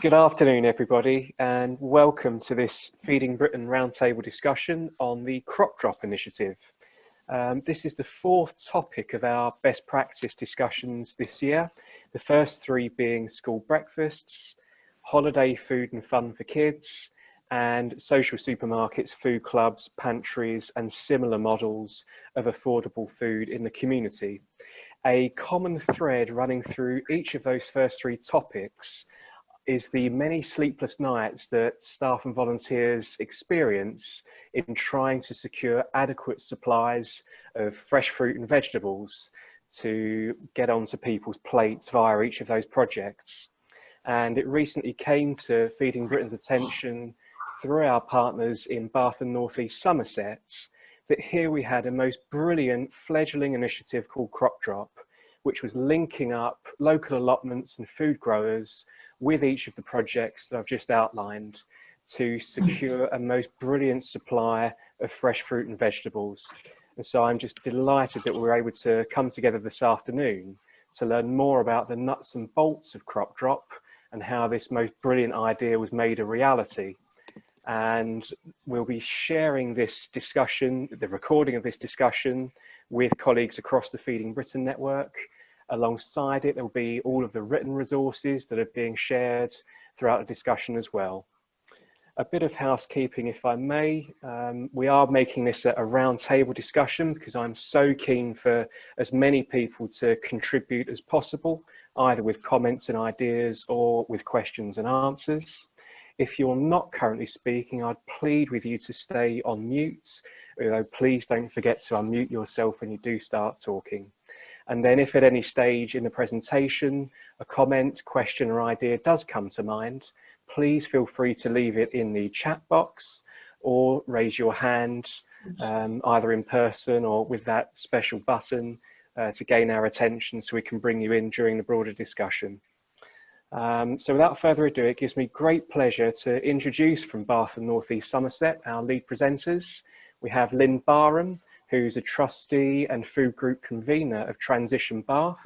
Good afternoon, everybody, and welcome to this Feeding Britain Roundtable discussion on the CropDrop initiative. This is the fourth topic of our best practice discussions this year, the first three being school breakfasts, holiday food and fun for kids, and social supermarkets, food clubs, pantries, and similar models of affordable food in the community. A common thread running through each of those first three topics is the many sleepless nights that staff and volunteers experience in trying to secure adequate supplies of fresh fruit and vegetables to get onto people's plates via each of those projects. And it recently came to Feeding Britain's attention through our partners in Bath North East Somerset that here we had a most brilliant fledgling initiative called CropDrop, which was linking up local allotments and food growers with each of the projects that I've just outlined to secure a most brilliant supply of fresh fruit and vegetables. And so I'm just delighted that we're able to come together this afternoon to learn more about the nuts and bolts of CropDrop and how this most brilliant idea was made a reality. And we'll be sharing this discussion, the recording of this discussion, with colleagues across the Feeding Britain network. Alongside it, there will be all of the written resources that are being shared throughout the discussion as well. A bit of housekeeping, if I may. We are making this a roundtable discussion because I'm so keen for as many people to contribute as possible, either with comments and ideas or with questions and answers. If you're not currently speaking, I'd plead with you to stay on mute, although please don't forget to unmute yourself when you do start talking. And then if at any stage in the presentation, a comment, question or idea does come to mind, please feel free to leave it in the chat box or raise your hand, either in person or with that special button to gain our attention so we can bring you in during the broader discussion. So without further ado, it gives me great pleasure to introduce from Bath and North East Somerset our lead presenters. We have Lynn Barham, who's a trustee and food group convener of Transition Bath.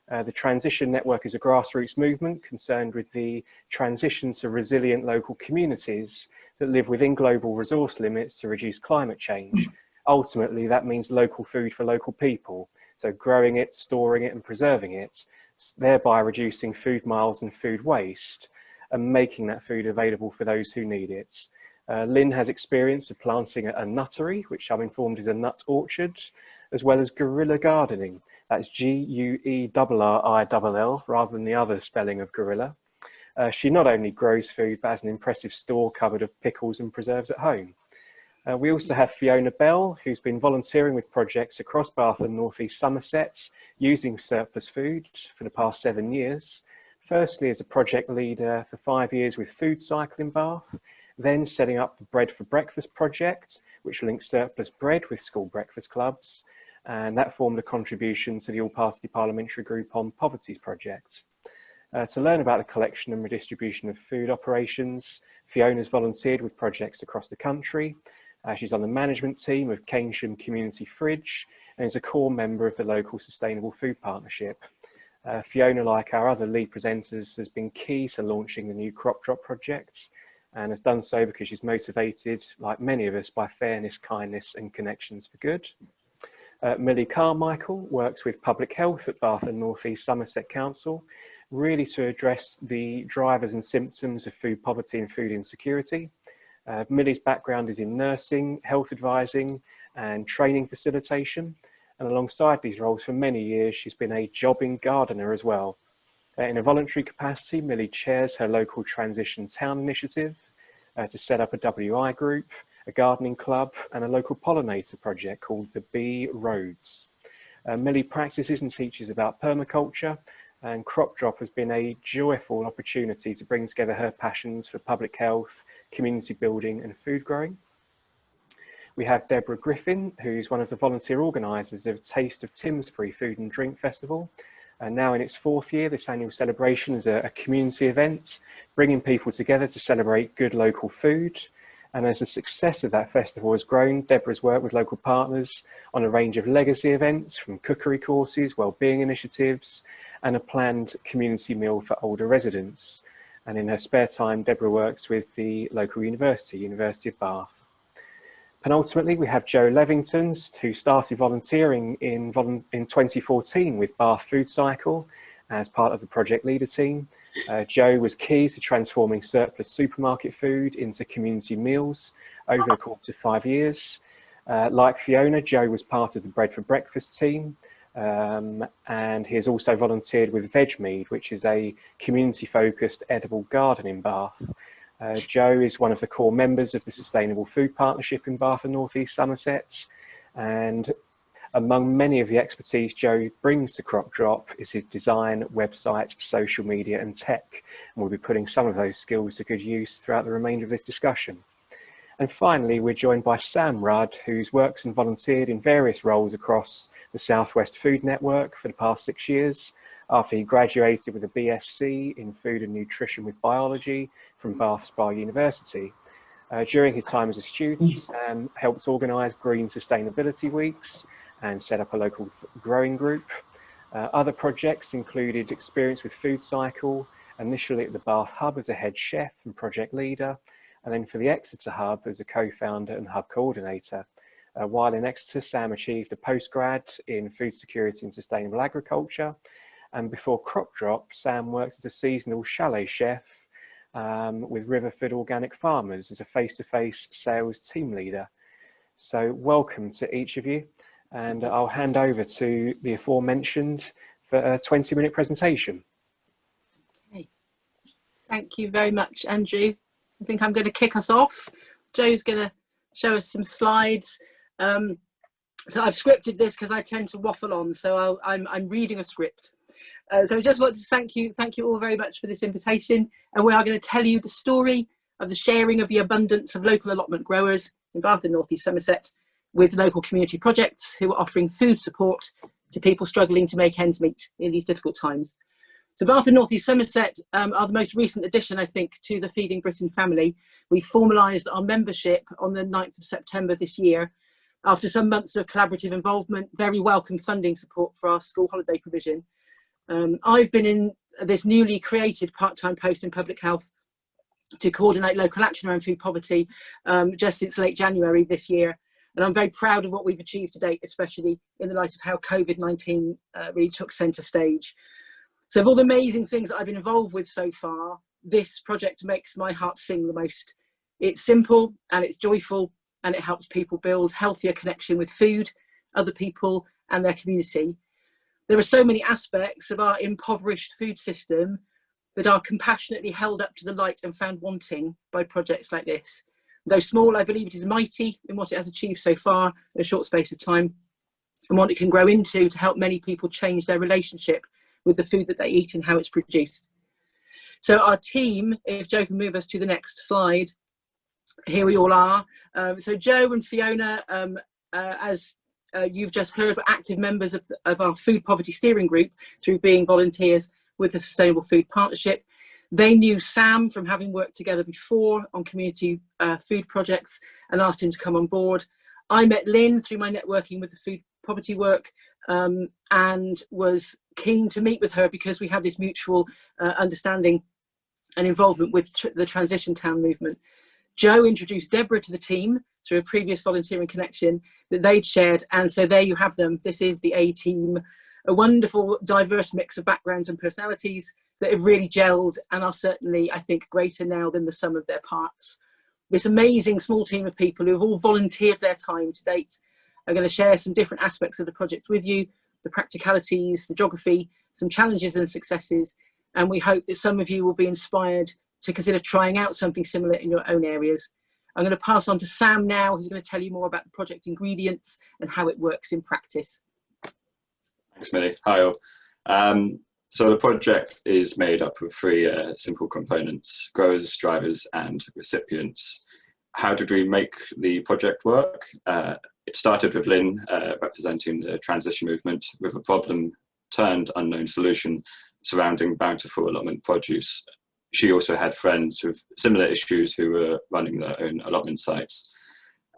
The Transition Network is a grassroots movement concerned with the transition to resilient local communities that live within global resource limits to reduce climate change. Ultimately, that means local food for local people, so growing it, storing it and preserving it, thereby reducing food miles and food waste and making that food available for those who need it. Lynn has experience of planting a nuttery, which I'm informed is a nut orchard, as well as guerrilla gardening. That's Guerrill rather than the other spelling of gorilla. She not only grows food, but has an impressive store cupboard of pickles and preserves at home. We also have Fiona Bell, who's been volunteering with projects across Bath and North East Somerset using surplus food for the past 7 years. Firstly, as a project leader for 5 years with Food Cycle in Bath, then setting up the Bread for Breakfast project, which links surplus bread with school breakfast clubs. And that formed a contribution to the All-Party Parliamentary Group on Poverty's project. To learn about the collection and redistribution of food operations, Fiona's volunteered with projects across the country. She's on the management team of Keynsham Community Fridge and is a core member of the local Sustainable Food Partnership. Fiona, like our other lead presenters, has been key to launching the new CropDrop project and has done so because she's motivated, like many of us, by fairness, kindness and connections for good. Millie Carmichael works with public health at Bath and North East Somerset Council, really to address the drivers and symptoms of food poverty and food insecurity. Millie's background is in nursing, health advising and training facilitation. And alongside these roles for many years, she's been a jobbing gardener as well. In a voluntary capacity, Millie chairs her local Transition Town initiative to set up a WI group, a gardening club and a local pollinator project called the Bee Roads. Millie practices and teaches about permaculture, and CropDrop has been a joyful opportunity to bring together her passions for public health, community building and food growing. We have Deborah Griffin, who's one of the volunteer organisers of Taste of Timsbury Food and Drink Festival. And now in its 4th year, this annual celebration is a community event, bringing people together to celebrate good local food. And as the success of that festival has grown, Deborah's worked with local partners on a range of legacy events, from cookery courses, wellbeing initiatives, and a planned community meal for older residents. and in her spare time, Deborah works with the local university, University of Bath. Penultimately, we have Jo Levington, who started volunteering in 2014 with Bath Food Cycle as part of the project leader team. Jo was key to transforming surplus supermarket food into community meals over the course of 5 years. Like Fiona, Jo was part of the Bread for Breakfast team, and he has also volunteered with Vegmead, which is a community-focused edible garden in Bath. Jo is one of the core members of the Sustainable Food Partnership in Bath North East Somerset, and among many of the expertise Jo brings to CropDrop is his design, website, social media and tech, and we'll be putting some of those skills to good use throughout the remainder of this discussion. And finally, we're joined by Sam Rudd, who's worked and volunteered in various roles across the South West Food Network for the past 6 years, after he graduated with a BSc in Food and Nutrition with Biology from Bath Spa University. During his time as a student, Sam helped organise Green Sustainability Weeks and set up a local growing group. Other projects included experience with Food Cycle, initially at the Bath Hub as a head chef and project leader, and then for the Exeter Hub as a co-founder and hub coordinator. While in Exeter, Sam achieved a postgrad in food security and sustainable agriculture. And before CropDrop, Sam worked as a seasonal chalet chef with Riverford Organic Farmers as a face-to-face sales team leader. So welcome to each of you. And I'll hand over to the aforementioned for a 20-minute presentation. Okay. Thank you very much, Andrew. I think I'm going to kick us off. Jo's going to show us some slides. So I've scripted this because I tend to waffle on, so I'm reading a script. So I just want to thank you all very much for this invitation, and we are going to tell you the story of the sharing of the abundance of local allotment growers in Bath and North East Somerset with local community projects who are offering food support to people struggling to make ends meet in these difficult times. So Bath and North East Somerset are the most recent addition, I think, to the Feeding Britain family. We formalised our membership on the 9th of September this year, after some months of collaborative involvement, very welcome funding support for our school holiday provision. I've been in this newly created part-time post in public health to coordinate local action around food poverty just since late January this year. And I'm very proud of what we've achieved to date, especially in the light of how COVID-19 really took centre stage. So of all the amazing things that I've been involved with so far, this project makes my heart sing the most. It's simple and it's joyful, and it helps people build healthier connection with food, other people and their community. There are so many aspects of our impoverished food system that are compassionately held up to the light and found wanting by projects like this. Though small, I believe it is mighty in what it has achieved so far in a short space of time, and what it can grow into to help many people change their relationship with the food that they eat and how it's produced. So our team, if Jo can move us to the next slide, here we all are. So Jo and Fiona, as you've just heard, were active members of our food poverty steering group through being volunteers with the Sustainable Food Partnership. They knew Sam from having worked together before on community food projects and asked him to come on board. I met Lynn through my networking with the food poverty work and was keen to meet with her because we had this mutual understanding and involvement with the Transition Town movement. Jo introduced Deborah to the team through a previous volunteering connection that they'd shared, and so there you have them. This is the A team, a wonderful diverse mix of backgrounds and personalities that have really gelled and are certainly, I think, greater now than the sum of their parts. This amazing small team of people who have all volunteered their time to date are going to share some different aspects of the project with you, the practicalities, the geography, some challenges and successes, and we hope that some of you will be inspired to consider trying out something similar in your own areas. I'm going to pass on to Sam now, who's going to tell you more about the project ingredients and how it works in practice. Thanks, Millie. Hi all. So the project is made up of three simple components: growers, drivers and recipients. How did we make the project work? It started with Lynn representing the transition movement with a problem turned unknown solution surrounding bountiful allotment produce. She also had friends with similar issues who were running their own allotment sites.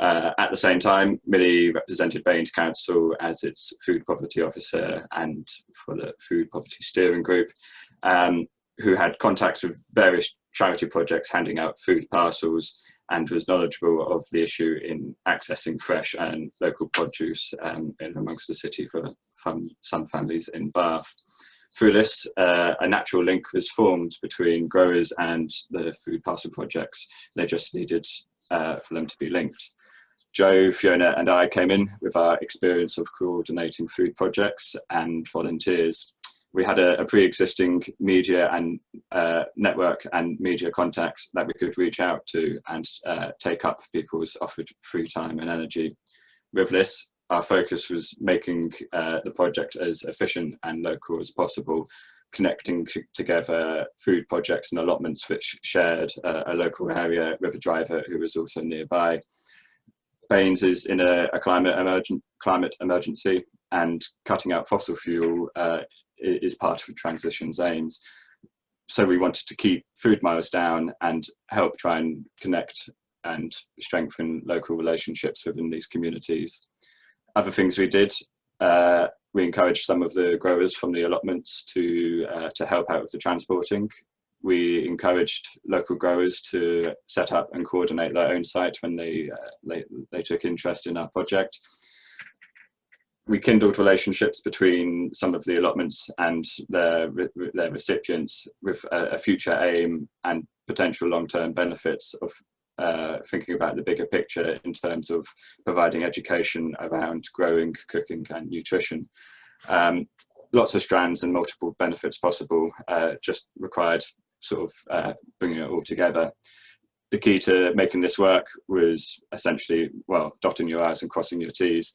At the same time, Millie represented B&NES Council as its food poverty officer and for the food poverty steering group, who had contacts with various charity projects handing out food parcels, and was knowledgeable of the issue in accessing fresh and local produce in amongst the city for some families in Bath. Through this, a natural link was formed between growers and the food parcel projects. They just needed for them to be linked. Joe, Fiona and I came in with our experience of coordinating food projects and volunteers. We had a pre-existing media and network and media contacts that we could reach out to and take up people's offered free time and energy. With this, our focus was making the project as efficient and local as possible, connecting together food projects and allotments which shared a local area with a driver who was also nearby. B&NES is in a climate emergency, and cutting out fossil fuel is part of transition's aims. So we wanted to keep food miles down and help try and connect and strengthen local relationships within these communities. Other things we did, we encouraged some of the growers from the allotments to help out with the transporting. We encouraged local growers to set up and coordinate their own site when they took interest in our project. We kindled relationships between some of the allotments and their recipients with a future aim and potential long-term benefits of thinking about the bigger picture in terms of providing education around growing, cooking and nutrition. Lots of strands and multiple benefits possible, just required sort of bringing it all together. The key to making this work was essentially, well, dotting your I's and crossing your T's.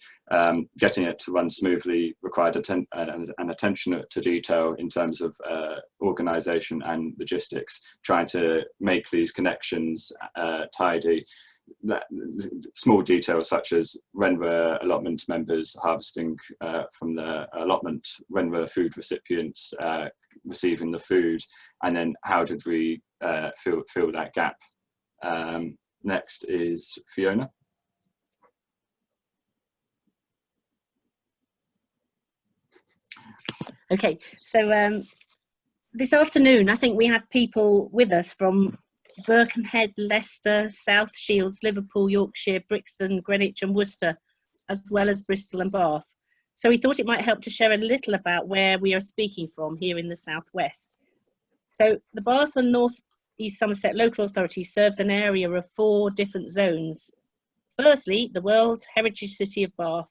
Getting it to run smoothly required an attention to detail in terms of organisation and logistics, trying to make these connections tidy. Small details such as when were allotment members harvesting from the allotment, when were food recipients receiving the food, and then how did we fill that gap. Next is Fiona. Okay, so this afternoon I think we have people with us from Birkenhead, Leicester, South Shields, Liverpool, Yorkshire, Brixton, Greenwich and Worcester, as well as Bristol and Bath. So we thought it might help to share a little about where we are speaking from here in the southwest. So the Bath North East Somerset Local Authority serves an area of 4 different zones. Firstly, the World Heritage City of Bath,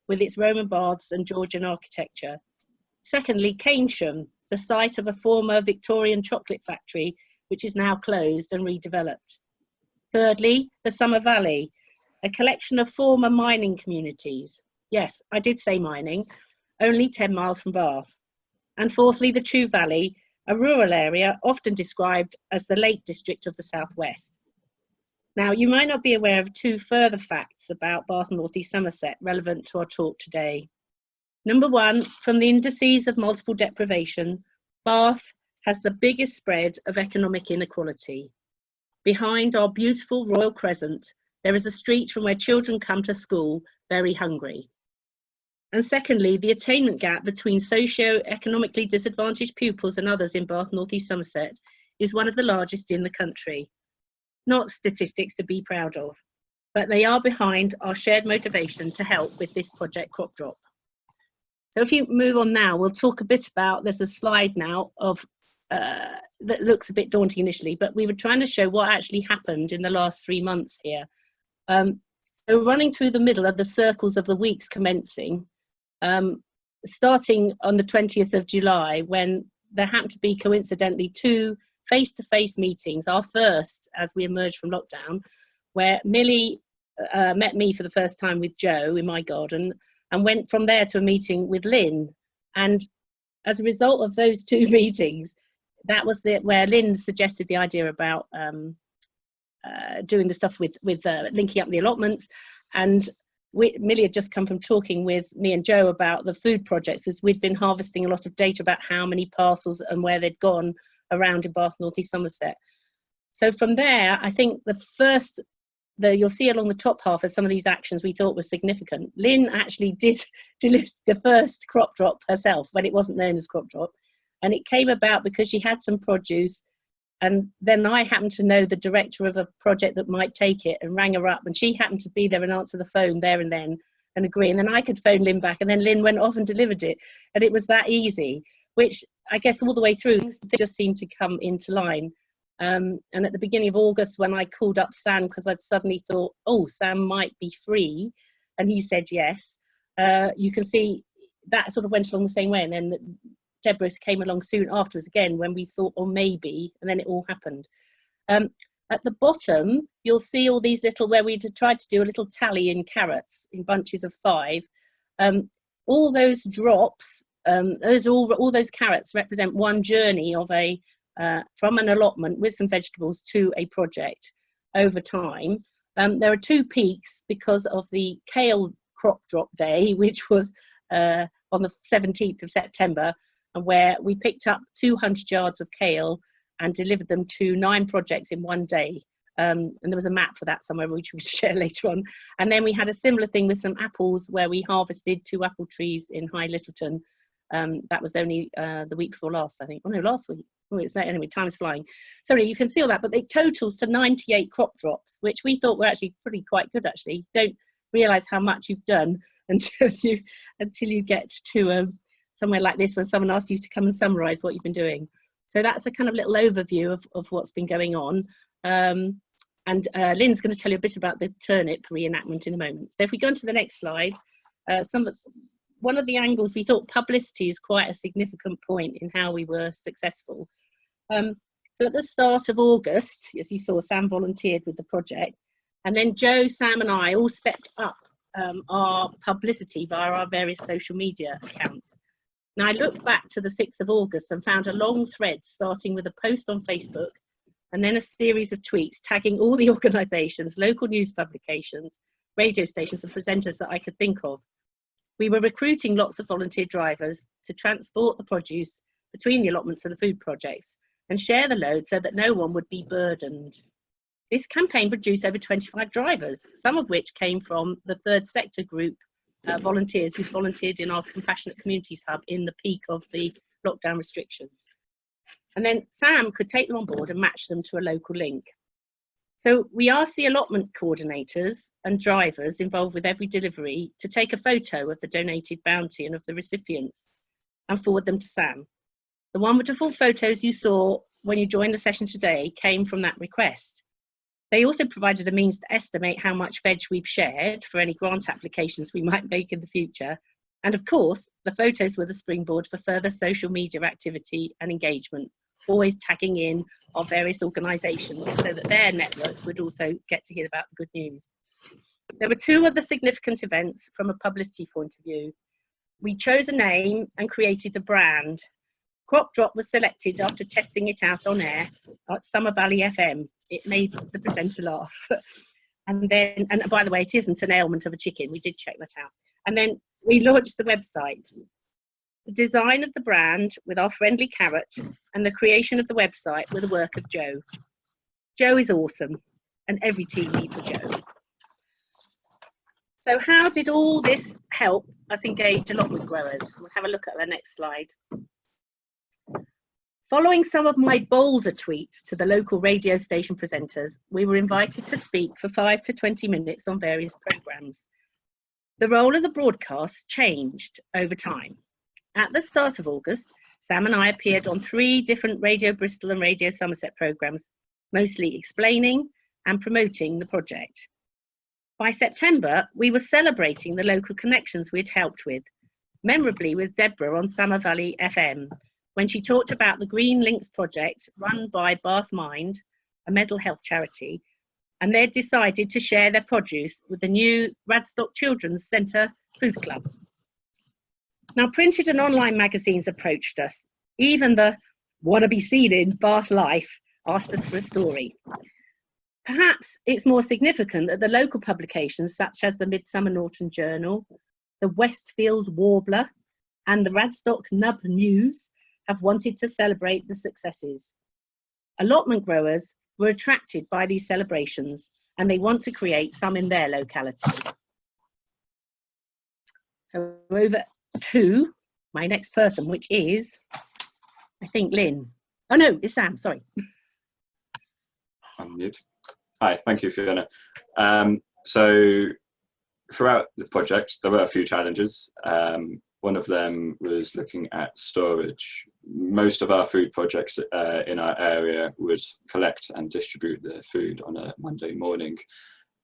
with its Roman baths and Georgian architecture. Secondly, Keynsham, the site of a former Victorian chocolate factory, which is now closed and redeveloped. Thirdly, the Somer Valley, a collection of former mining communities. Yes, I did say mining, only 10 miles from Bath. And fourthly, the Chew Valley, a rural area often described as the Lake District of the Southwest. Now, you might not be aware of 2 further facts about Bath North East Somerset relevant to our talk today. Number 1, from the indices of multiple deprivation, Bath has the biggest spread of economic inequality. Behind our beautiful Royal Crescent, there is a street from where children come to school very hungry. And secondly, the attainment gap between socio-economically disadvantaged pupils and others in Bath North East Somerset is one of the largest in the country. Not statistics to be proud of, but they are behind our shared motivation to help with this project CropDrop. So if you move on now, we'll talk a bit about, there's a slide now of that looks a bit daunting initially, but we were trying to show what actually happened in the last 3 months here. So running through the middle of the circles of the weeks commencing, starting on the 20th of July, when there happened to be coincidentally 2 face-to-face meetings, our first as we emerged from lockdown, where Millie met me for the first time with Joe in my garden, and went from there to a meeting with Lynn. And as a result of those 2 meetings, that was where Lynn suggested the idea about doing the stuff with linking up the allotments. And Millie had just come from talking with me and Joe about the food projects, as we'd been harvesting a lot of data about how many parcels and where they'd gone around in Bath North East Somerset. So from there, I think you'll see along the top half of some of these actions we thought were significant. Lynn actually did deliver the first CropDrop herself when it wasn't known as CropDrop. And it came about because she had some produce And then I happened to know the director of a project that might take it, and rang her up, and she happened to be there and answer the phone there and then and agree. And then I could phone Lynn back, and then Lynn went off and delivered it. And it was that easy, which I guess all the way through, things just seemed to come into line. And at the beginning of August, when I called up Sam, because I'd suddenly thought, oh, Sam might be free, and he said yes, you can see that sort of went along the same way. And then Deborah came along soon afterwards again, when we thought, oh, maybe, and then it all happened. At the bottom, you'll see all these little, where we tried to do a little tally in carrots in bunches of 5. All those drops, all those carrots represent one journey of from an allotment with some vegetables to a project over time. There are 2 peaks because of the kale crop drop day, which was on the 17th of September, and where we picked up 200 yards of kale and delivered them to 9 projects in one day. And there was a map for that somewhere, which we'll share later on. And then we had a similar thing with some apples, where we harvested 2 apple trees in High Littleton. That was only the week before last, I think. Oh no, last week. Oh, it's that anyway, time is flying. Sorry, you can see all that, but it totals to 98 crop drops, which we thought were actually quite good, actually. Don't realise how much you've done until you get to somewhere like this, when someone asks you to come and summarise what you've been doing. So that's a kind of little overview of what's been going on. And Lynn's going to tell you a bit about the turnip reenactment in a moment. So if we go on to the next slide, one of the angles, we thought publicity is quite a significant point in how we were successful. So at the start of August, as you saw, Sam volunteered with the project, and then Joe, Sam and I all stepped up our publicity via our various social media accounts. Now, I looked back to the 6th of August and found a long thread starting with a post on Facebook and then a series of tweets tagging all the organisations, local news publications, radio stations and presenters that I could think of. We were recruiting lots of volunteer drivers to transport the produce between the allotments and the food projects and share the load so that no one would be burdened. This campaign produced over 25 drivers, some of which came from the third sector group volunteers who volunteered in our Compassionate Communities Hub in the peak of the lockdown restrictions. And then Sam could take them on board and match them to a local link. So we asked the allotment coordinators and drivers involved with every delivery to take a photo of the donated bounty and of the recipients and forward them to Sam. The wonderful photos you saw when you joined the session today came from that request. They also provided a means to estimate how much veg we've shared for any grant applications we might make in the future. And of course, the photos were the springboard for further social media activity and engagement, always tagging in our various organisations so that their networks would also get to hear about the good news. There were 2 other significant events from a publicity point of view. We chose a name and created a brand. CropDrop was selected after testing it out on air at Summer Valley FM. It made the presenter laugh. And by the way, it isn't an ailment of a chicken. We did check that out. And then we launched the website. The design of the brand with our friendly carrot and the creation of the website were the work of Joe. Joe is awesome, and every team needs a Joe. So how did all this help us engage allotment growers? We'll have a look at the next slide. Following some of my bolder tweets to the local radio station presenters, we were invited to speak for 5 to 20 minutes on various programmes. The role of the broadcast changed over time. At the start of August, Sam and I appeared on 3 different Radio Bristol and Radio Somerset programmes, mostly explaining and promoting the project. By September, we were celebrating the local connections we'd helped with, memorably with Deborah on Summer Valley FM, when she talked about the Green Links project run by Bath Mind, a mental health charity, and they'd decided to share their produce with the new Radstock Children's Centre Food Club. Now, printed and online magazines approached us. Even the "Wanna Be Seen in Bath Life" asked us for a story. Perhaps it's more significant that the local publications such as the Midsummer Norton Journal, the Westfield Warbler, and the Radstock Nub News have wanted to celebrate the successes. Allotment growers were attracted by these celebrations, and they want to create some in their locality. So over to my next person, which is, I think, Lynn. Oh no, it's Sam, sorry. unmute. Hi, thank you, Fiona. So throughout the project, there were a few challenges. One of them was looking at storage. Most of our food projects in our area would collect and distribute the food on a Monday morning.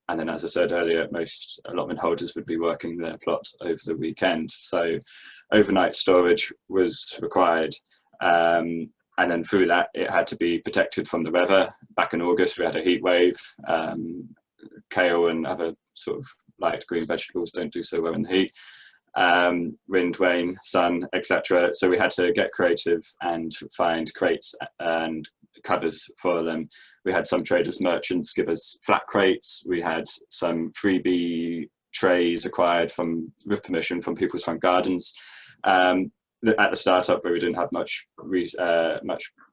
And then, as I said earlier, most allotment holders would be working their plot over the weekend. So overnight storage was required. And then through that, it had to be protected from the weather. Back in August, we had a heat wave. Kale and other sort of light green vegetables don't do so well in the heat. Wind, rain, sun, etc. So we had to get creative and find crates and covers for them. We had some traders, merchants give us flat crates. We had some freebie trays acquired with permission from people's front gardens. At the startup, where we didn't have much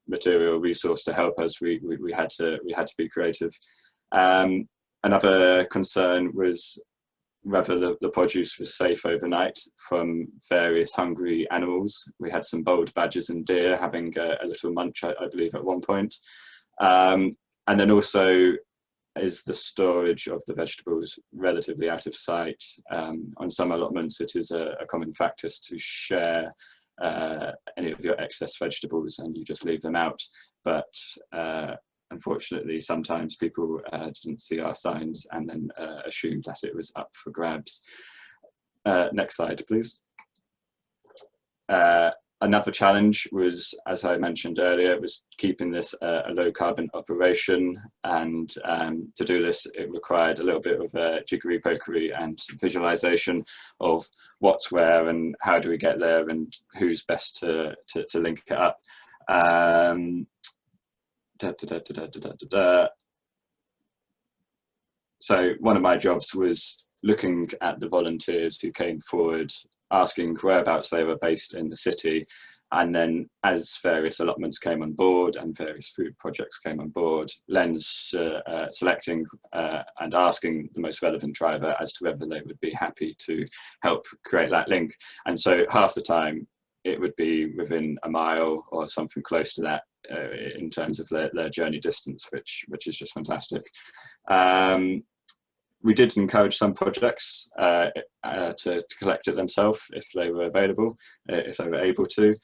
material resource to help us, we had to be creative. Another concern was whether the produce was safe overnight from various hungry animals. We had some bold badgers and deer having a little munch, I believe, at one point. And then also, is the storage of the vegetables relatively out of sight? On some allotments, it is a common practice to share any of your excess vegetables and you just leave them out. But unfortunately, sometimes people didn't see our signs and then assumed that it was up for grabs. Next slide, please. Another challenge was, as I mentioned earlier, was keeping this a low carbon operation, and to do this it required a little bit of jiggery pokery and visualization of what's where and how do we get there and who's best to link it up. So one of my jobs was looking at the volunteers who came forward, asking whereabouts they were based in the city, and then as various allotments came on board and various food projects came on board, Len's selecting and asking the most relevant driver as to whether they would be happy to help create that link. And so half the time it would be within a mile or something close to that in terms of their journey distance, which is just fantastic. We did encourage some projects to collect it themselves if they were available, if they were able to.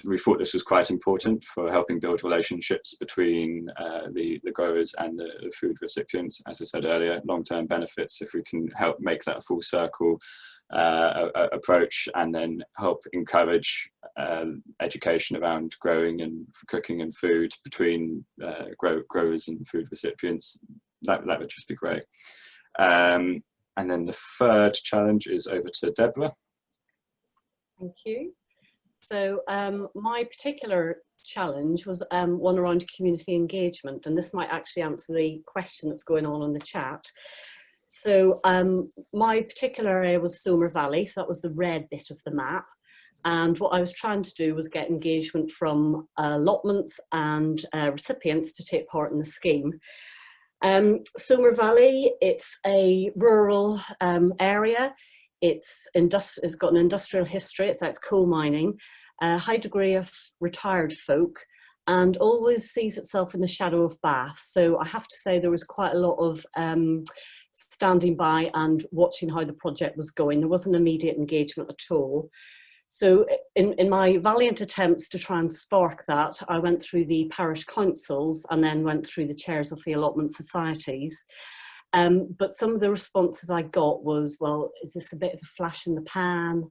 We thought this was quite important for helping build relationships between the growers and the food recipients. As I said earlier, long-term benefits if we can help make that a full circle approach, and then help encourage education around growing and cooking and food between growers and food recipients. That would just be great. And then the third challenge is over to Deborah. Thank you. So my particular challenge was one around community engagement, and this might actually answer the question that's going on in the chat. So my particular area was Somer Valley, so that was the red bit of the map. And what I was trying to do was get engagement from allotments and recipients to take part in the scheme. Somer Valley, it's a rural area. It's got an industrial history. It's coal mining, a high degree of retired folk, and always sees itself in the shadow of Bath. So I have to say there was quite a lot of standing by and watching how the project was going. There wasn't immediate engagement at all. So in my valiant attempts to try and spark that, I went through the parish councils and then went through the chairs of the allotment societies. But some of the responses I got was, well, is this a bit of a flash in the pan?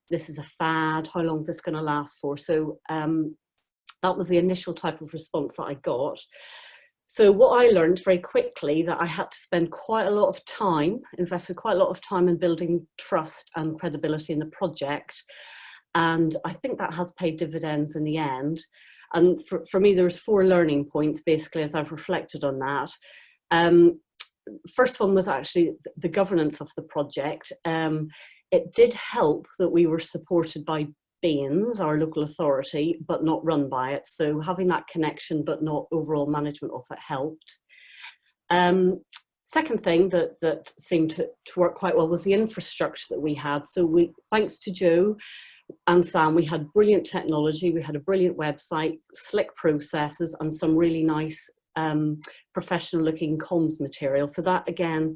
This is a fad. How long is this going to last for? So that was the initial type of response that I got. So what I learned very quickly, that I had to spend quite a lot of time, invested quite a lot of time in building trust and credibility in the project. And I think that has paid dividends in the end. And for me, there's 4 learning points, basically, as I've reflected on that. First one was actually the governance of the project. It did help that we were supported by B&NES, our local authority, but not run by it. So having that connection, but not overall management of it, helped. Second thing that seemed to work quite well was the infrastructure that we had. So thanks to Joe and Sam, we had brilliant technology, we had a brilliant website, slick processes, and some really nice professional looking comms material. So that again,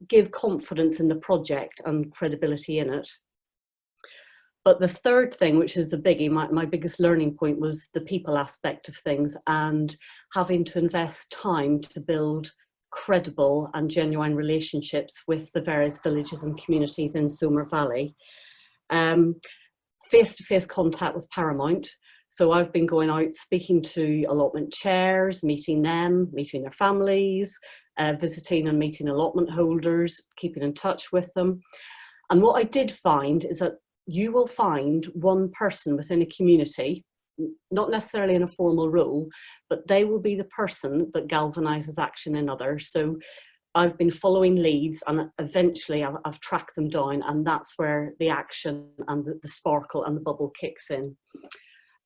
give confidence in the project and credibility in it. But the third thing, which is the biggie, my biggest learning point, was the people aspect of things and having to invest time to build credible and genuine relationships with the various villages and communities in Somer Valley. Face-to-face contact was paramount. So I've been going out, speaking to allotment chairs, meeting them, meeting their families, visiting and meeting allotment holders, keeping in touch with them. And what I did find is that you will find one person within a community, not necessarily in a formal role, but they will be the person that galvanizes action in others. So I've been following leads and eventually I've tracked them down, and that's where the action and the sparkle and the bubble kicks in.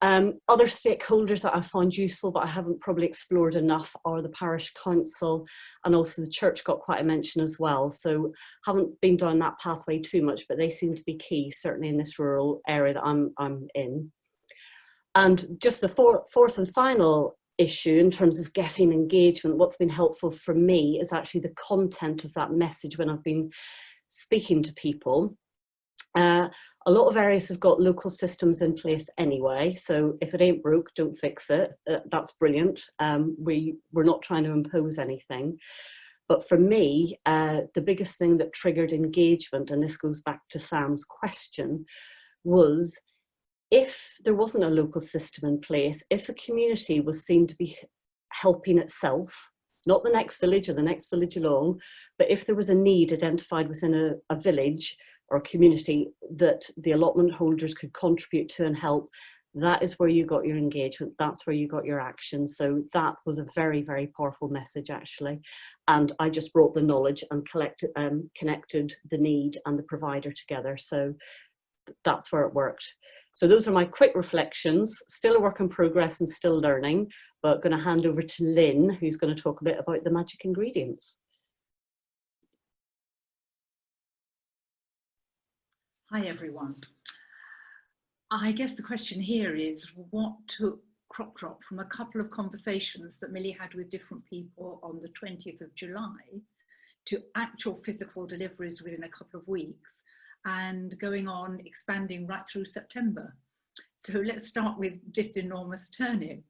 Other stakeholders that I found useful but I haven't probably explored enough are the parish council, and also the church got quite a mention as well. So haven't been down that pathway too much, but they seem to be key, certainly in this rural area that I'm in. And just the fourth and final issue in terms of getting engagement, what's been helpful for me is actually the content of that message when I've been speaking to people. A lot of areas have got local systems in place anyway, so if it ain't broke, don't fix it. That's brilliant. We're not trying to impose anything. But for me, the biggest thing that triggered engagement, and this goes back to Sam's question, was if there wasn't a local system in place, if a community was seen to be helping itself, not the next village or the next village along, but if there was a need identified within a village or a community that the allotment holders could contribute to and help, that is where you got your engagement, that's where you got your action. So that was a very, very powerful message actually. And I just brought the knowledge and connected the need and the provider together. So that's where it worked. So those are my quick reflections, still a work in progress and still learning, but going to hand over to Lynn, who's going to talk a bit about the magic ingredients. Hi everyone. I guess the question here is what took CropDrop from a couple of conversations that Millie had with different people on the 20th of July to actual physical deliveries within a couple of weeks and going on expanding right through September. So let's start with this enormous turnip.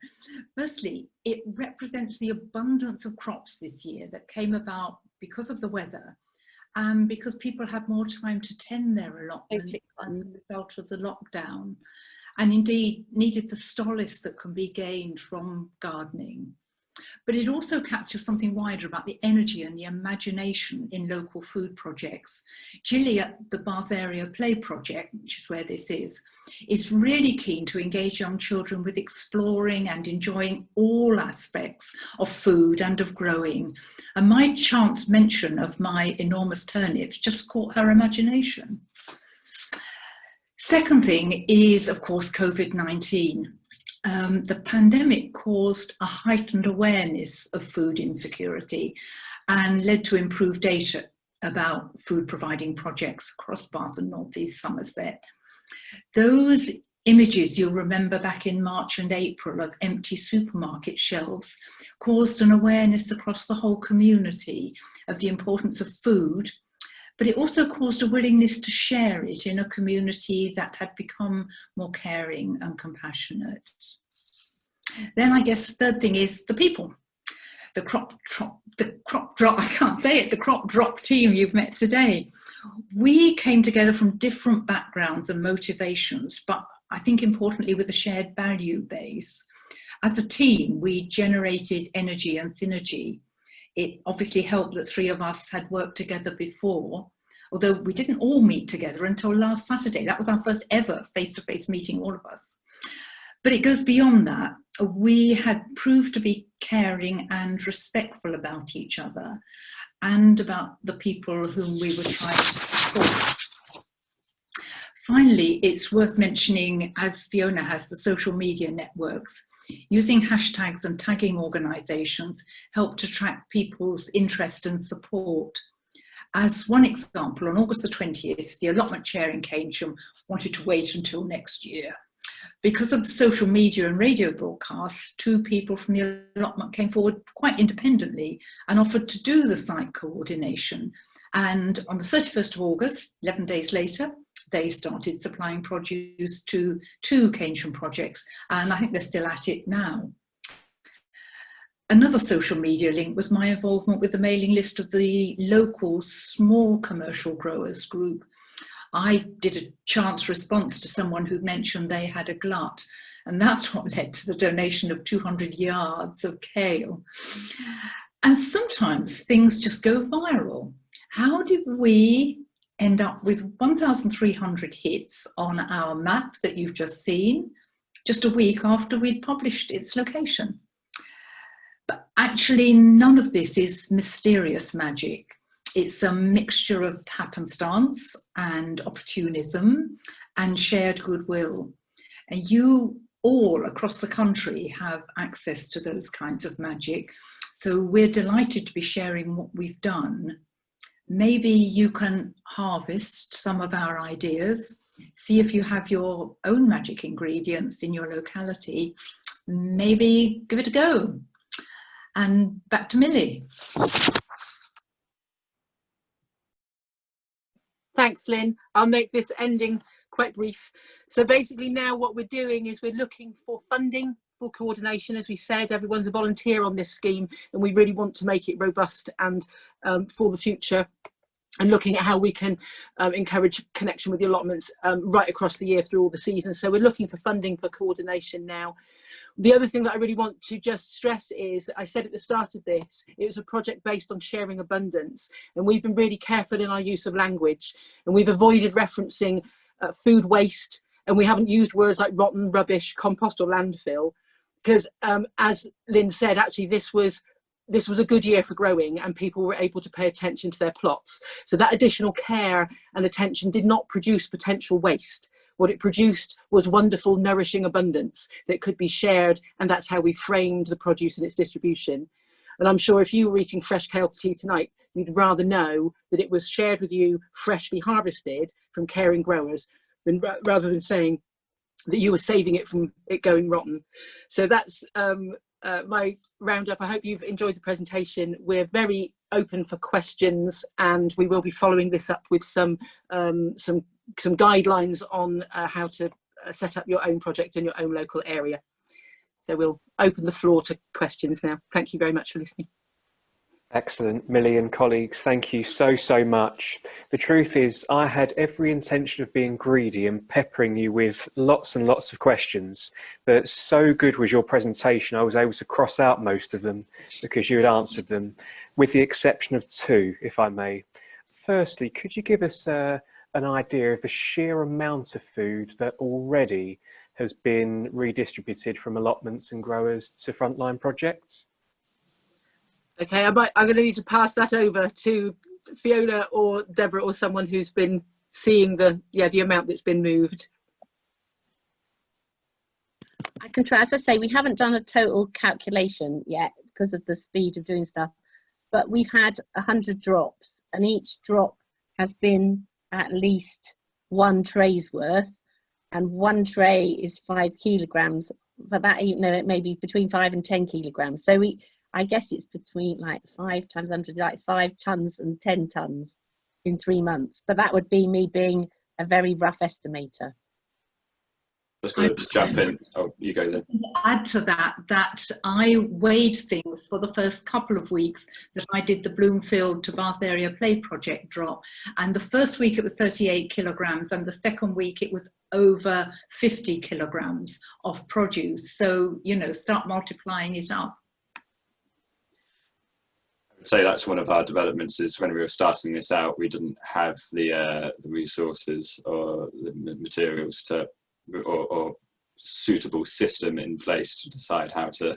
Firstly, it represents the abundance of crops this year that came about because of the weather and because people had more time to tend their allotment as a result of the lockdown, and indeed needed the solace that can be gained from gardening. But it also captures something wider about the energy and the imagination in local food projects. Gilly at the Bath Area Play Project, which is where this is really keen to engage young children with exploring and enjoying all aspects of food and of growing. And my chance mention of my enormous turnips just caught her imagination. Second thing is, of course, COVID-19. The pandemic caused a heightened awareness of food insecurity and led to improved data about food providing projects across Bath and North East Somerset. Those images you'll remember back in March and April of empty supermarket shelves caused an awareness across the whole community of the importance of food, but it also caused a willingness to share it in a community that had become more caring and compassionate. Then I guess third thing is the people. The CropDrop, I can't say it, the CropDrop team you've met today. We came together from different backgrounds and motivations, but I think importantly with a shared value base. As a team, we generated energy and synergy. It obviously helped that three of us had worked together before, although we didn't all meet together until last Saturday. That was our first ever face-to-face meeting, all of us. But it goes beyond that. We had proved to be caring and respectful about each other and about the people whom we were trying to support. Finally, it's worth mentioning, as Fiona has, the social media networks. Using hashtags and tagging organisations help to track people's interest and support. As one example, on August the 20th, the allotment chair in Keynsham wanted to wait until next year. Because of the social media and radio broadcasts, 2 people from the allotment came forward quite independently and offered to do the site coordination. And on the 31st of August, 11 days later, they started supplying produce to 2 Keynsham projects, and I think they're still at it now. Another social media link was my involvement with the mailing list of the local small commercial growers group. I did a chance response to someone who mentioned they had a glut, and that's what led to the donation of 200 yards of kale. And sometimes things just go viral. How did we end up with 1,300 hits on our map that you've just seen, just a week after we'd published its location? But actually, none of this is mysterious magic. It's a mixture of happenstance and opportunism and shared goodwill. And you all across the country have access to those kinds of magic. So we're delighted to be sharing what we've done. Maybe you can harvest some of our ideas, see if you have your own magic ingredients in your locality, maybe give it a go. And back to Millie. Thanks, Lynn. I'll make this ending quite brief. So basically now what we're doing is we're looking for funding for coordination. As we said, everyone's a volunteer on this scheme, and we really want to make it robust and for the future, and looking at how we can encourage connection with the allotments right across the year through all the seasons. So we're looking for funding for coordination now. The other thing that I really want to just stress is, I said at the start of this, it was a project based on sharing abundance, and we've been really careful in our use of language, and we've avoided referencing food waste, and we haven't used words like rotten, rubbish, compost or landfill, because as Lynn said, actually this was a good year for growing, and people were able to pay attention to their plots. So that additional care and attention did not produce potential waste. What it produced was wonderful, nourishing abundance that could be shared, and that's how we framed the produce and its distribution. And I'm sure if you were eating fresh kale for tea tonight, you'd rather know that it was shared with you, freshly harvested from caring growers, rather than saying that you were saving it from it going rotten. So that's my roundup. I hope you've enjoyed the presentation. We're very open for questions, and we will be following this up with some guidelines on how to set up your own project in your own local area. So we'll open the floor to questions now. Thank you very much for listening. Excellent. Millie and colleagues, thank you so much. The truth is, I had every intention of being greedy and peppering you with lots and lots of questions, but so good was your presentation, I was able to cross out most of them because you had answered them, with the exception of 2, if I may. Firstly, could you give us an idea of the sheer amount of food that already has been redistributed from allotments and growers to frontline projects? Okay, I'm going to need to pass that over to Fiona or Deborah or someone who's been seeing the amount that's been moved. I can try. As I say, we haven't done a total calculation yet because of the speed of doing stuff, but we've had 100 drops, and each drop has been at least 1 tray's worth, and 1 tray is 5 kilograms. But that, you know, it may be between 5 and 10 kilograms. So I guess it's between like 5 times 100, like 5 tons and 10 tons in 3 months. But that would be me being a very rough estimator. Let's go jump in. Oh, you go then. Add to that, I weighed things for the first couple of weeks that I did the Bloomfield to Bath Area Play Project drop. And the first week it was 38 kilograms, and the second week it was over 50 kilograms of produce. So, you know, start multiplying it up. Say that's one of our developments, is when we were starting this out, we didn't have the resources or the materials to or suitable system in place to decide how to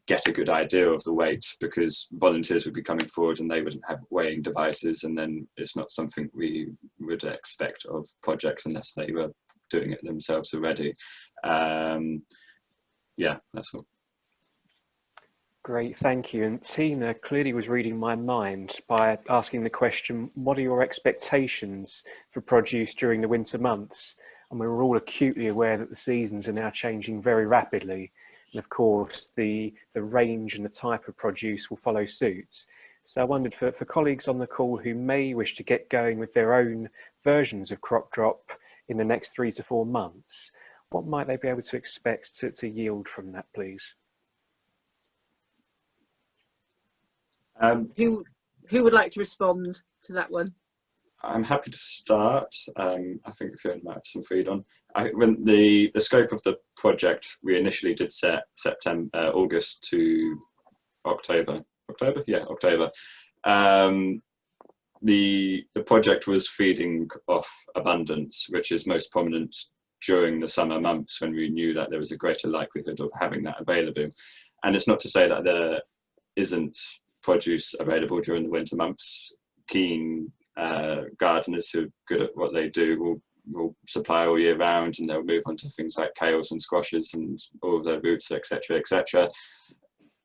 get a good idea of the weight, because volunteers would be coming forward and they wouldn't have weighing devices, and then it's not something we would expect of projects unless they were doing it themselves already. Yeah, that's all. Great, thank you. And Tina clearly was reading my mind by asking the question, what are your expectations for produce during the winter months? and we're all acutely aware that the seasons are now changing very rapidly. And of course, the range and the type of produce will follow suit. So I wondered, for colleagues on the call who may wish to get going with their own versions of CropDrop in the next 3 to 4 months, what might they be able to expect to yield from that, please? Who would like to respond to that one? I'm happy to start. I think Fiona might have some freedom. When the scope of the project, we initially did set August to October. October. The project was feeding off abundance, which is most prominent during the summer months when we knew that there was a greater likelihood of having that available. And it's not to say that there isn't produce available during the winter months. Keen gardeners who are good at what they do will supply all year round, and they'll move on to things like kales and squashes and all of their roots, etc., etc.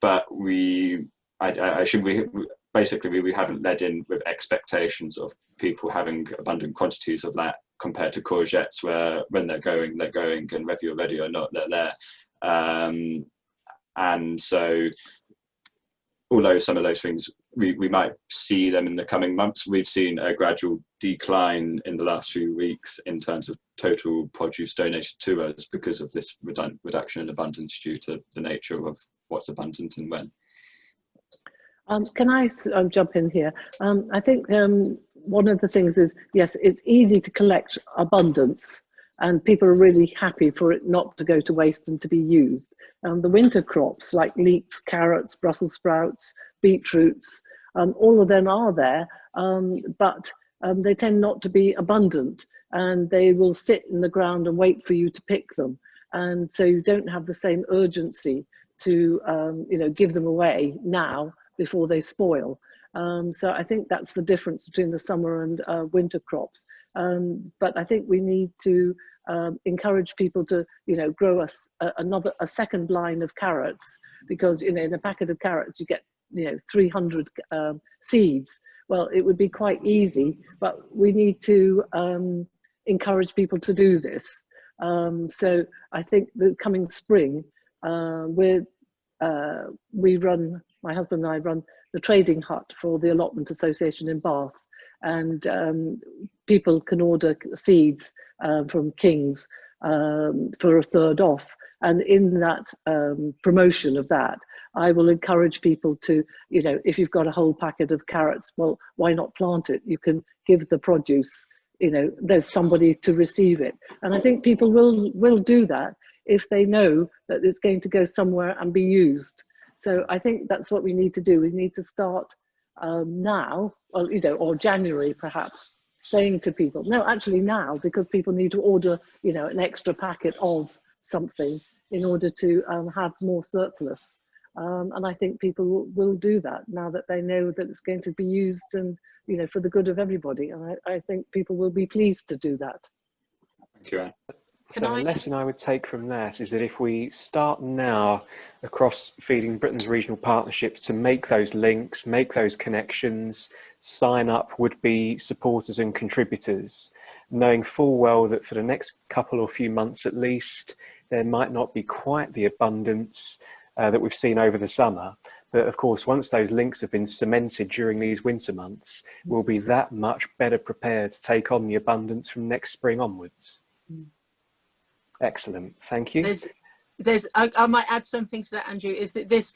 But we haven't led in with expectations of people having abundant quantities of that compared to courgettes, where when they're going, and whether you're ready or not, they're there. And so, although some of those things we might see them in the coming months, we've seen a gradual decline in the last few weeks in terms of total produce donated to us because of this reduction in abundance due to the nature of what's abundant and when. Can I jump in here? I think one of the things is, yes, it's easy to collect abundance, and people are really happy for it not to go to waste and to be used. The winter crops like leeks, carrots, Brussels sprouts, beetroots, all of them are there, but they tend not to be abundant, and they will sit in the ground and wait for you to pick them. And so you don't have the same urgency to give them away now before they spoil. So I think that's the difference between the summer and winter crops. But I think we need to encourage people to, grow a second line of carrots, because, in a packet of carrots you get, 300 seeds. Well, it would be quite easy, but we need to encourage people to do this. So I think the coming spring, my husband and I run the trading hut for the Allotment Association in Bath, and people can order seeds from King's for a third off. And in that promotion of that, I will encourage people to, if you've got a whole packet of carrots, well, why not plant it? You can give the produce, there's somebody to receive it. And I think people will do that if they know that it's going to go somewhere and be used. So I think that's what we need to do. We need to start now, or January perhaps, saying to people, no, actually now, because people need to order, an extra packet of something in order to have more surplus. And I think people will do that now that they know that it's going to be used and, for the good of everybody. And I think people will be pleased to do that. Thank you, Anne. So the lesson I would take from that is that if we start now across Feeding Britain's regional partnerships to make those links, make those connections, sign up would-be supporters and contributors, knowing full well that for the next couple or few months at least, there might not be quite the abundance that we've seen over the summer. But of course, once those links have been cemented during these winter months, we'll be that much better prepared to take on the abundance from next spring onwards. Excellent, thank you. I might add something to that, Andrew, is that this,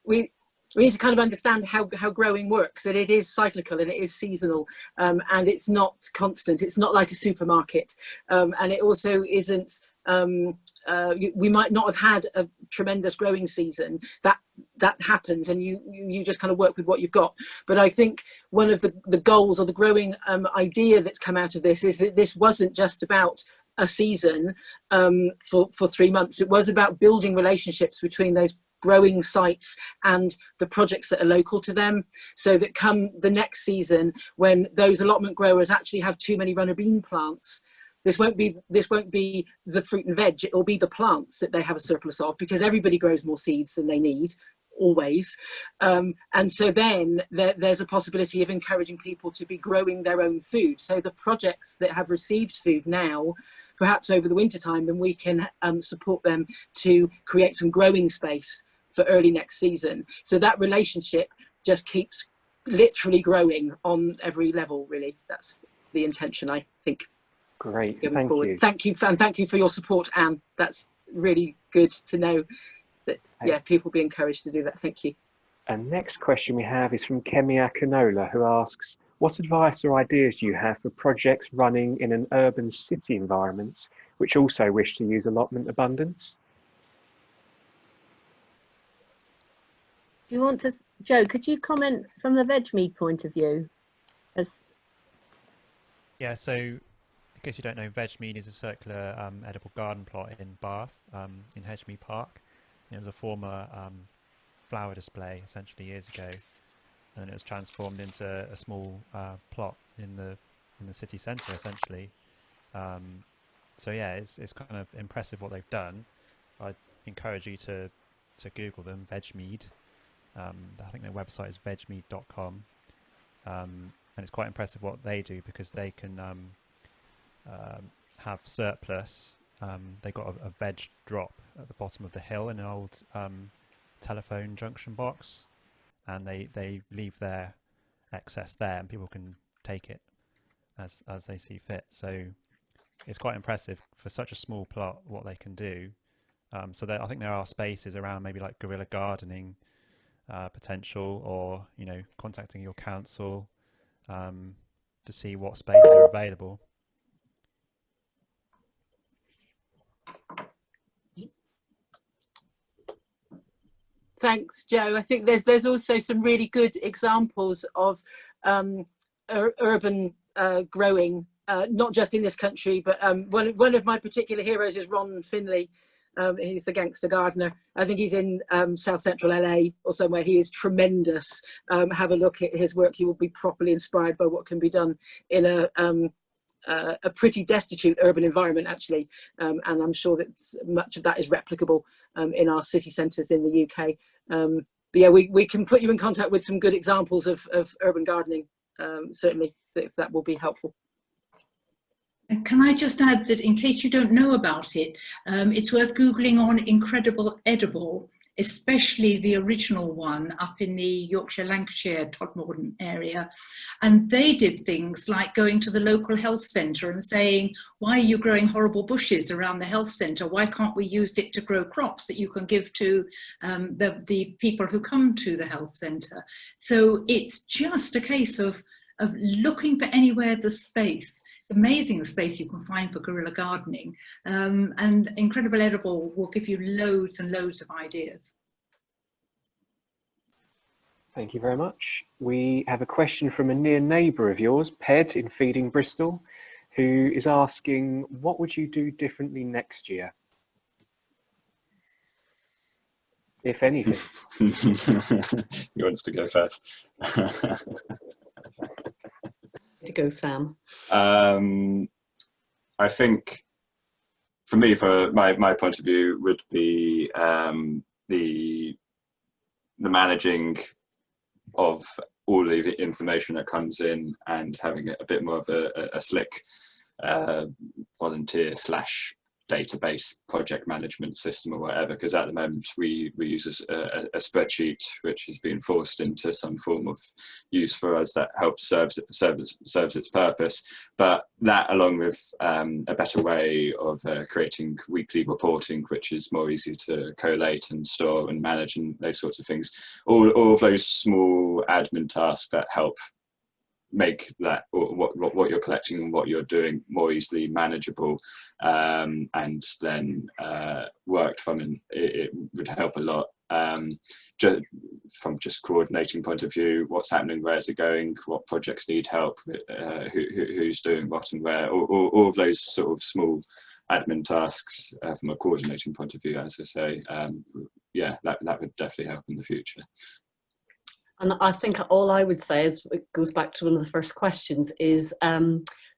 we need to kind of understand how growing works, that it is cyclical and it is seasonal, and it's not constant. It's not like a supermarket, and it also isn't, we might not have had a tremendous growing season. That happens, and you just kind of work with what you've got. But I think one of the goals or the growing idea that's come out of this is that this wasn't just about a season for 3 months. It was about building relationships between those growing sites and the projects that are local to them, so that come the next season, when those allotment growers actually have too many runner bean plants, this won't be the fruit and veg, it will be the plants that they have a surplus of, because everybody grows more seeds than they need, always. And so then there's a possibility of encouraging people to be growing their own food. So the projects that have received food now, perhaps over the winter time, then we can support them to create some growing space for early next season. So that relationship just keeps literally growing on every level, really. That's the intention, I think. Great, Going thank forward. you. Thank you, and thank you for your support, Anne. That's really good to know that, yeah, people be encouraged to do that. Thank you. And next question we have is from Kemia Canola, who asks, what advice or ideas do you have for projects running in an urban city environment, which also wish to use allotment abundance? Do you want to, Joe, could you comment from the veg mead point of view? Yeah, so in case you don't know, veg mead is a circular edible garden plot in Bath, in Hedgemere Park. It was a former flower display essentially years ago, and it was transformed into a small plot in the city centre essentially. So yeah, it's kind of impressive what they've done. I'd encourage you to Google them, veg mead. I think their website is vegmead.com, and it's quite impressive what they do, because they can have surplus. They got a veg drop at the bottom of the hill in an old telephone junction box, and they leave their excess there, and people can take it as they see fit. So it's quite impressive for such a small plot what they can do. So I think there are spaces around, maybe like guerrilla gardening potential, or contacting your council to see what spaces are available. Thanks, Joe. I think there's also some really good examples of urban growing, not just in this country, but one of my particular heroes is Ron Finley. He's the gangster gardener. I think he's in South Central LA or somewhere. He is tremendous. Have a look at his work. You will be properly inspired by what can be done in a pretty destitute urban environment, actually. And I'm sure that much of that is replicable in our city centres in the UK. But yeah, we can put you in contact with some good examples of urban gardening, certainly, if that will be helpful. Can I just add that in case you don't know about it, it's worth Googling on Incredible Edible, especially the original one up in the Yorkshire-Lancashire, Todmorden area. And they did things like going to the local health centre and saying, why are you growing horrible bushes around the health centre? Why can't we use it to grow crops that you can give to the people who come to the health centre? So it's just a case of looking for anywhere there's space. Amazing space you can find for guerrilla gardening, and Incredible Edible will give you loads and loads of ideas. Thank you very much. We have a question from a near neighbour of yours, Ped in Feeding Bristol, who is asking, what would you do differently next year, if anything? He wants to go first. To go, Sam. I think, for me, for my point of view, would be the managing of all the information that comes in, and having a bit more of a slick volunteer / database project management system or whatever, because at the moment we use a spreadsheet which has been forced into some form of use for us that helps serves its purpose. But that, along with a better way of creating weekly reporting, which is more easy to collate and store and manage and those sorts of things, all of those small admin tasks that help make that, or what you're collecting and what you're doing, more easily manageable, and then worked from, and it would help a lot. From just coordinating point of view, what's happening, where's it going, what projects need help, who's doing what and where, all of those sort of small admin tasks from a coordinating point of view, as I say. Yeah, that would definitely help in the future. And I think all I would say is, it goes back to one of the first questions, is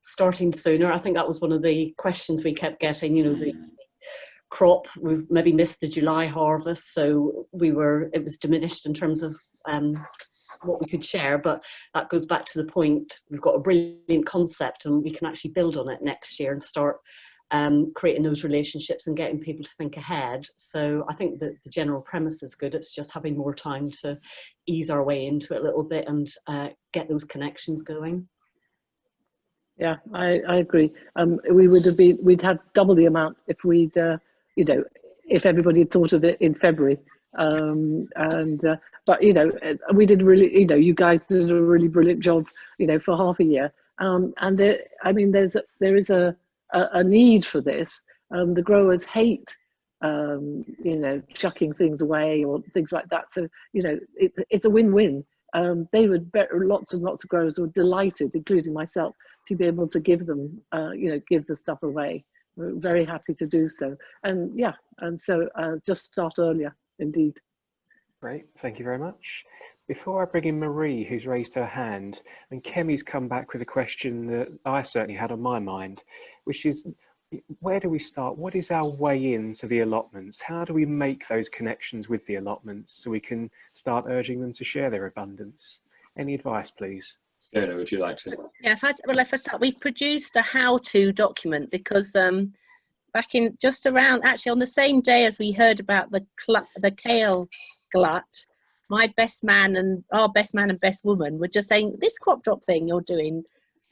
starting sooner. I think that was one of the questions we kept getting, the crop. We've maybe missed the July harvest, so it was diminished in terms of what we could share, but that goes back to the point, we've got a brilliant concept and we can actually build on it next year and start creating those relationships and getting people to think ahead. So I think that the general premise is good. It's just having more time to ease our way into it a little bit and get those connections going. Yeah, I agree. We'd have double the amount if we'd, if everybody had thought of it in February. But we did really, you guys did a really brilliant job, for half a year. And there is a need for this. The growers hate, chucking things away or things like that. So, it's a win-win. Lots and lots of growers were delighted, including myself, to be able to give them, give the stuff away. We're very happy to do so. And yeah, and so just start earlier, indeed. Great, thank you very much. Before I bring in Marie, who's raised her hand, and Kemi's come back with a question that I certainly had on my mind, which is, where do we start? What is our way into the allotments? How do we make those connections with the allotments so we can start urging them to share their abundance? Any advice, please? Fiona, would you like to? Yeah, if I start, we produced a how-to document because back in just around, actually on the same day as we heard about the kale glut, my best man and our best man and best woman were just saying, this CropDrop thing you're doing,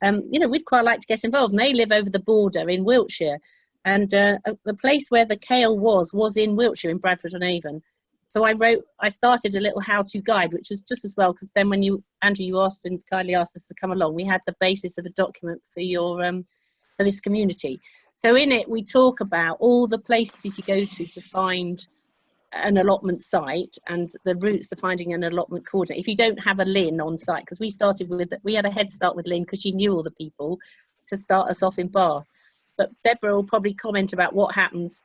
we'd quite like to get involved. And they live over the border in Wiltshire, and the place where the kale was in Wiltshire, in Bradford-on-Avon. So I started a little how-to guide, which was just as well, because then when Andrew, you asked and kindly asked us to come along, we had the basis of a document for your for this community. So in it, we talk about all the places you go to find an allotment site and the routes to finding an allotment coordinator. If you don't have a Lynn on site, because we had a head start with Lynn because she knew all the people to start us off in Bath. But Deborah will probably comment about what happens.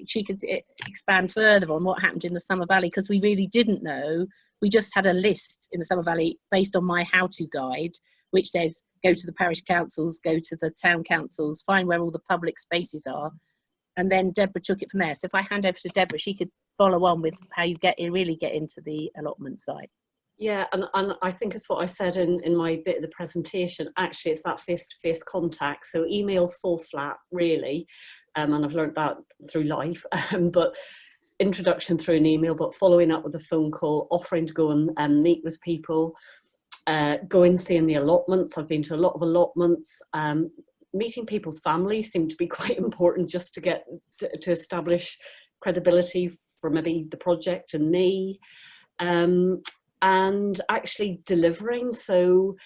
She could expand further on what happened in the Somer Valley, because we really didn't know. We just had a list in the Somer Valley based on my how-to guide, which says go to the parish councils, go to the town councils, find where all the public spaces are. And then Deborah took it from there. So if I hand over to Deborah, she could follow on with how you really get into the allotment side. Yeah, and I think it's what I said in my bit of the presentation. Actually, it's that face-to-face contact. So emails fall flat, really. And I've learned that through life. But introduction through an email, but following up with a phone call, offering to go and meet with people, going seeing the allotments. I've been to a lot of allotments. Meeting people's families seemed to be quite important just to get to establish credibility for maybe the project and me, and actually delivering. So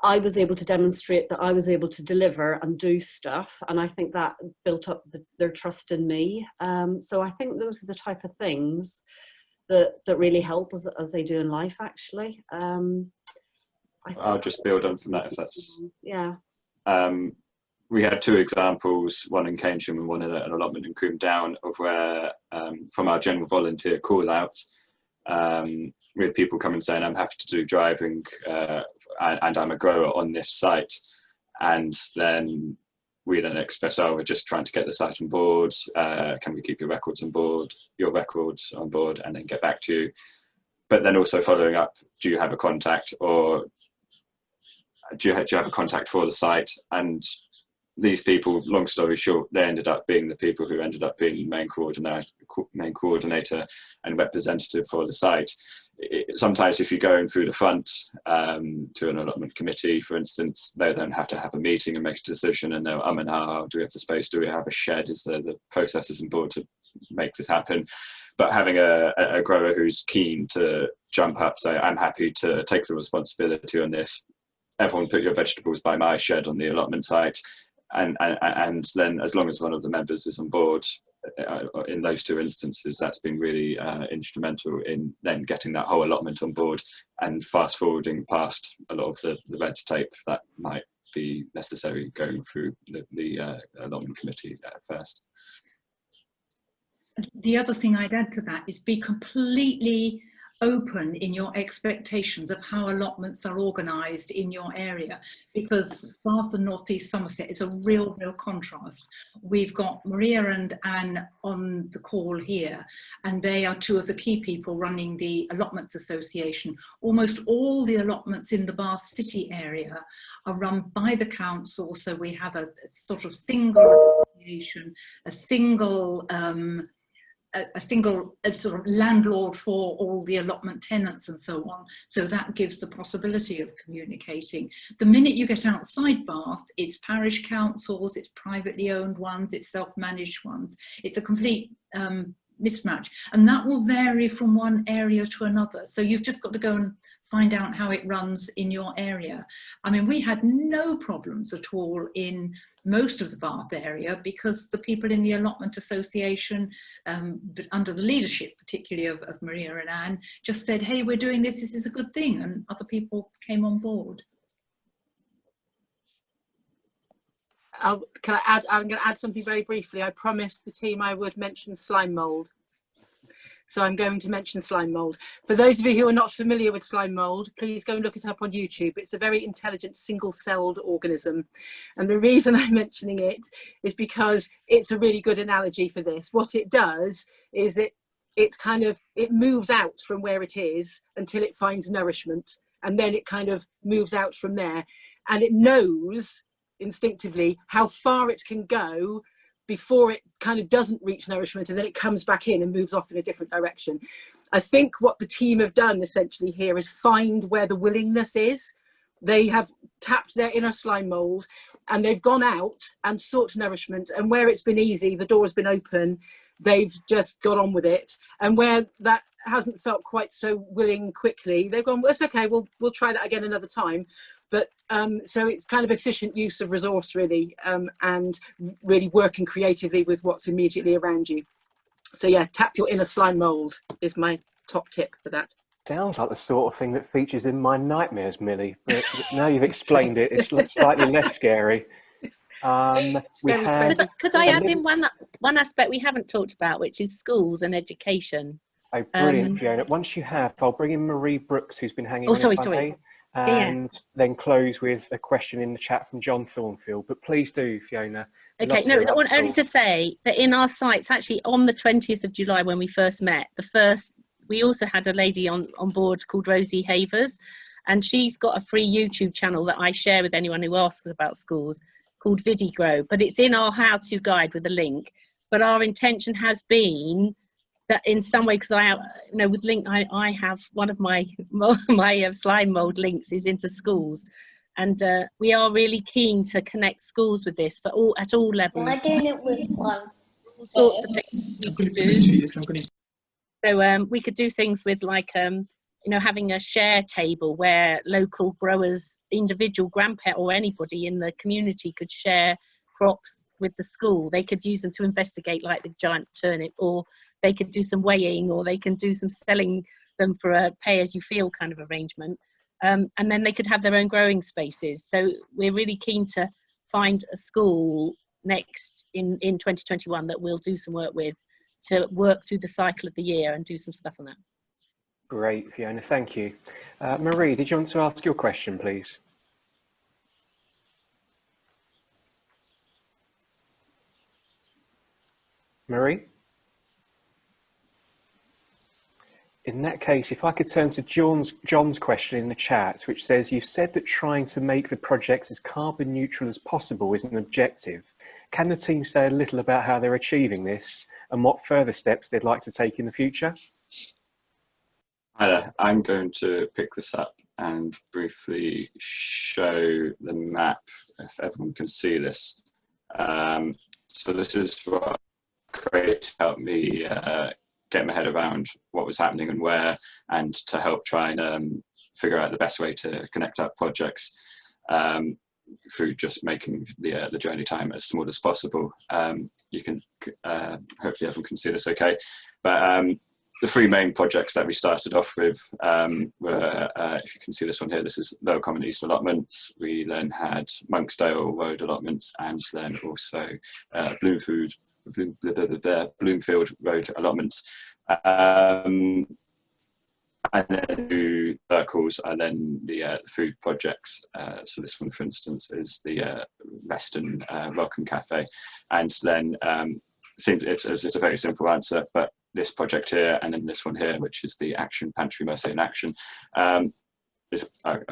I was able to demonstrate that I was able to deliver and do stuff, and I think that built up their trust in me. So I think those are the type of things that really help as they do in life, actually. I'll just build on from that, if that's... Yeah. We had two examples, one in Keynsham and one in an allotment in Coombe Down, of where, from our general volunteer call out, we had people coming saying, I'm happy to do driving and I'm a grower on this site. And then we then express, we're just trying to get the site on board. Can we keep your records on board, and then get back to you. But then also following up, do you have a contact, or do you have a contact for the site? And these people, long story short, they ended up being the people who ended up being main coordinator and representative for the site. Sometimes if you're going through the front to an allotment committee, for instance, they then have to have a meeting and make a decision, and they're and do we have the space, do we have a shed, is there the processes on board to make this happen? But having a grower who's keen to jump up, say, I'm happy to take the responsibility on this, everyone put your vegetables by my shed on the allotment site, and then as long as one of the members is on board, in those two instances, that's been really instrumental in then getting that whole allotment on board and fast forwarding past a lot of the red tape that might be necessary going through the allotment committee at first. The other thing I'd add to that is be completely open in your expectations of how allotments are organised in your area, because Bath and North East Somerset is a real contrast. We've got Maria and Anne on the call here, and they are two of the key people running the Allotments Association. Almost all the allotments in the Bath City area are run by the council, so we have a sort of single association, a single sort of landlord for all the allotment tenants and so on. So that gives the possibility of communicating. The minute you get outside Bath, it's parish councils, it's privately owned ones, it's self-managed ones. It's a complete mismatch, and that will vary from one area to another. So you've just got to go and find out how it runs in your area. I mean, we had no problems at all in most of the Bath area, because the people in the Allotment Association, under the leadership particularly of Maria and Anne, just said, hey, we're doing this, this is a good thing, and other people came on board. Can I add? I'm going to add something very briefly. I promised the team I would mention slime mould. So I'm going to mention slime mould. For those of you who are not familiar with slime mould, please go and look it up on YouTube. It's a very intelligent single-celled organism. And the reason I'm mentioning it is because it's a really good analogy for this. What it does is it moves out from where it is until it finds nourishment. And then it kind of moves out from there. And it knows instinctively how far it can go before it kind of doesn't reach nourishment, and then it comes back in and moves off in a different direction. I think what the team have done essentially here is find where the willingness is. They have tapped their inner slime mould and they've gone out and sought nourishment, and where it's been easy, the door has been open, they've just got on with it. And where that hasn't felt quite so willing quickly, they've gone, well, it's okay, we'll try that again another time. But so it's kind of efficient use of resource, really, and really working creatively with what's immediately around you. So yeah, tap your inner slime mould is my top tip for that. Sounds like the sort of thing that features in my nightmares, Millie, but now you've explained it, it's slightly less scary. We had could I add in one aspect we haven't talked about, which is schools and education? Oh, brilliant, Fiona. Once you have, I'll bring in Marie Brooks, who's been hanging on. Sorry. And then close with a question in the chat from John Thornfield. But please do, Fiona. Okay, no, I want only to say that in our sites, actually on the 20th of July when we first met, we also had a lady on board called Rosie Havers, and she's got a free YouTube channel that I share with anyone who asks about schools called VidiGrow, but it's in our how-to guide with a link. But our intention has been that in some way, because with link, I have one of my slime mould links is into schools, and we are really keen to connect schools with this at all levels. I'm doing it with one. All sorts of things we could do. So we could do things with like having a share table where local growers, individual grandparent or anybody in the community could share crops with the school. They could use them to investigate like the giant turnip, or they could do some weighing, or they can do some selling them for a pay-as-you-feel kind of arrangement. And then they could have their own growing spaces. So we're really keen to find a school next in 2021 that we'll do some work with to work through the cycle of the year and do some stuff on that. Great, Fiona, thank you. Marie, did you want to ask your question, please? Marie? In that case, if I could turn to John's question in the chat, which says, you've said that trying to make the project as carbon neutral as possible is an objective. Can the team say a little about how they're achieving this and what further steps they'd like to take in the future? Hi there. I'm going to pick this up and briefly show the map, if everyone can see this. So this is what Craig helped me get my head around what was happening and where, and to help try and figure out the best way to connect up projects through just making the journey time as small as possible. You can hopefully everyone can see this okay, but the three main projects that we started off with were, if you can see this one here, this is Lower Common East Allotments. We then had Monksdale Road Allotments, and then also Bloomfield Road Allotments. and then do circles, and then the food projects. So this one, for instance, is the Western Welcome Cafe, and then it's a very simple answer, but this project here and then this one here, which is the Action Pantry Mercy in Action, is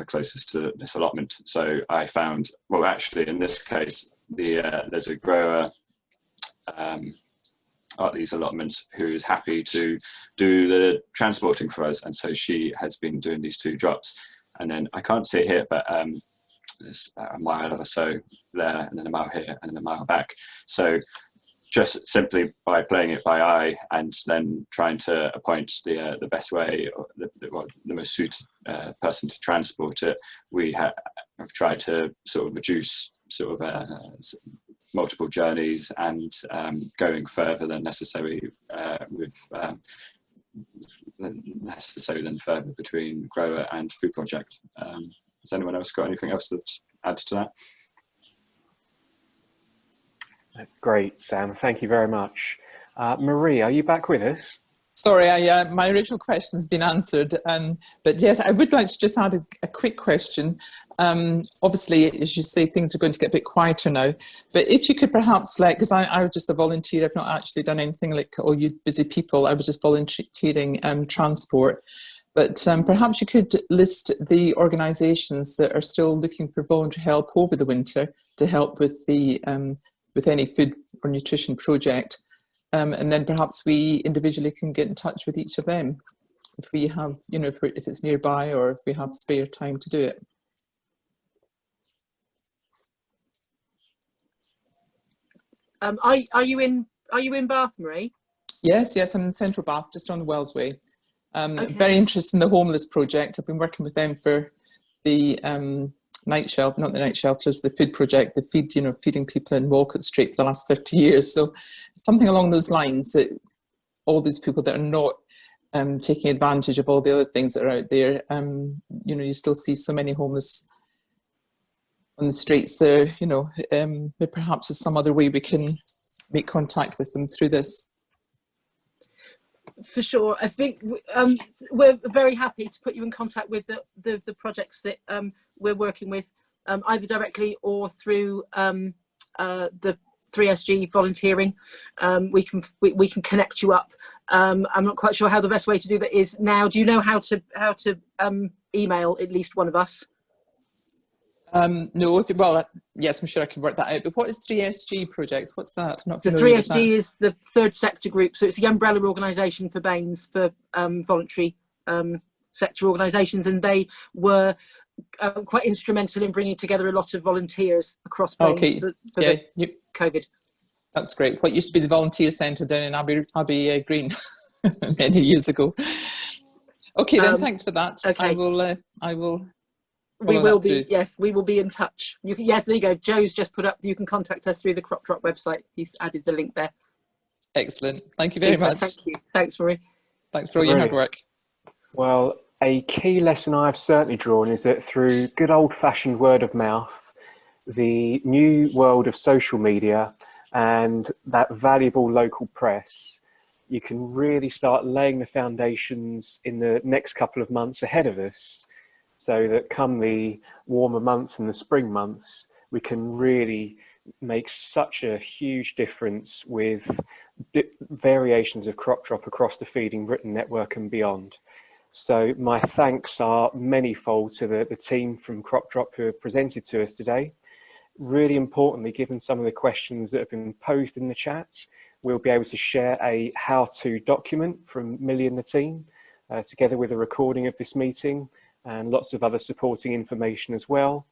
closest to this allotment. So I found, well, actually in this case, there's a grower at these allotments who is happy to do the transporting for us, and so she has been doing these 2 drops, and then I can't see it here, but there's about a mile or so there, and then a mile here, and then a mile back. So just simply by playing it by eye and then trying to appoint the best way, or the most suited person to transport it, we have tried to sort of reduce sort of multiple journeys and going further than necessary further between grower and food project. Has anyone else got anything else that adds to that? That's great, Sam. Thank you very much. Marie, are you back with us? Sorry, my original question has been answered, but yes, I would like to just add a quick question. Obviously, as you say, things are going to get a bit quieter now, but if you could perhaps, like, because I was just a volunteer, I've not actually done anything like all you busy people, I was just volunteering transport, but perhaps you could list the organisations that are still looking for voluntary help over the winter to help with the with any food or nutrition project. And then perhaps we individually can get in touch with each of them if we have, you know, if it's nearby or if we have spare time to do it. Are you in Bath, Marie? Yes, I'm in Central Bath, just on the Wellsway. Okay. Very interested in the homeless project. I've been working with them for the night shelter, not the night shelters, the food project, the feeding people in Walcott Street for the last 30 years. So something along those lines, that all these people that are not taking advantage of all the other things that are out there, you still see so many homeless on the streets there, but perhaps there's some other way we can make contact with them through this. For sure. I think we're very happy to put you in contact with the projects that we're working with, either directly or through the 3SG volunteering. We can connect you up. I'm not quite sure how the best way to do that is now. Do you know how to email at least one of us? No, yes, I'm sure I can work that out. But what is 3SG projects? What's that? I'm not the familiar with 3SG that. is the third sector group, so it's the umbrella organisation for BANES, for voluntary sector organisations, and they were quite instrumental in bringing together a lot of volunteers across BANES for COVID. That's great. What used to be the volunteer centre down in Abbey Green many years ago. Okay, then thanks for that. Okay. I will. We will be, yes, we will be in touch. Yes, there you go. Joe's just put up, you can contact us through the CropDrop website. He's added the link there. Excellent. Thank you very much. Thank you. Thanks, Marie. Thanks for all your hard work. Well, a key lesson I've certainly drawn is that through good old-fashioned word of mouth, the new world of social media and that valuable local press, you can really start laying the foundations in the next couple of months ahead of us, so that come the warmer months and the spring months, we can really make such a huge difference with variations of CropDrop across the Feeding Britain network and beyond. So my thanks are manifold to the team from CropDrop who have presented to us today. Really importantly, given some of the questions that have been posed in the chat, we'll be able to share a how-to document from Millie and the team, together with a recording of this meeting, and lots of other supporting information as well,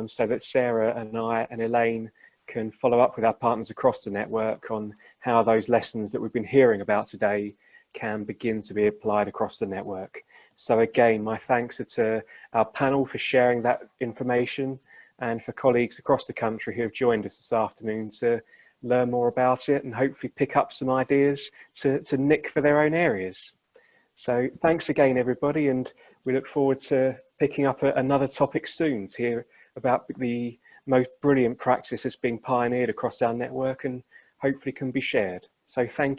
so that Sarah and I and Elaine can follow up with our partners across the network on how those lessons that we've been hearing about today can begin to be applied across the network. So again, my thanks are to our panel for sharing that information, and for colleagues across the country who have joined us this afternoon to learn more about it and hopefully pick up some ideas to nick for their own areas. So thanks again, everybody, and we look forward to picking up another topic soon to hear about the most brilliant practice that's being pioneered across our network and hopefully can be shared. So thank you.